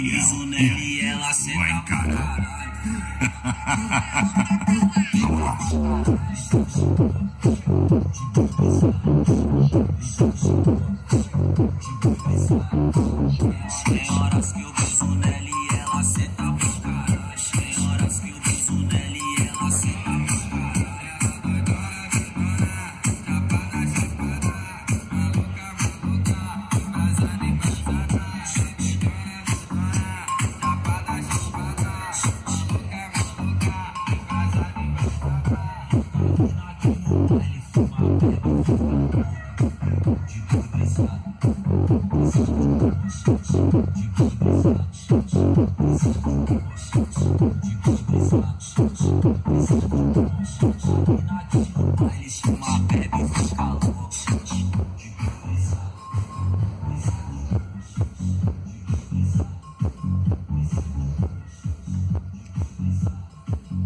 piso nela e ela senta pra caralho. Vamos lá. Tem horas que eu piso nela e ela senta pra caralho. Tem horas que eu piso nela e ela senta pra caralho. Ele chama, bebe e fica louco.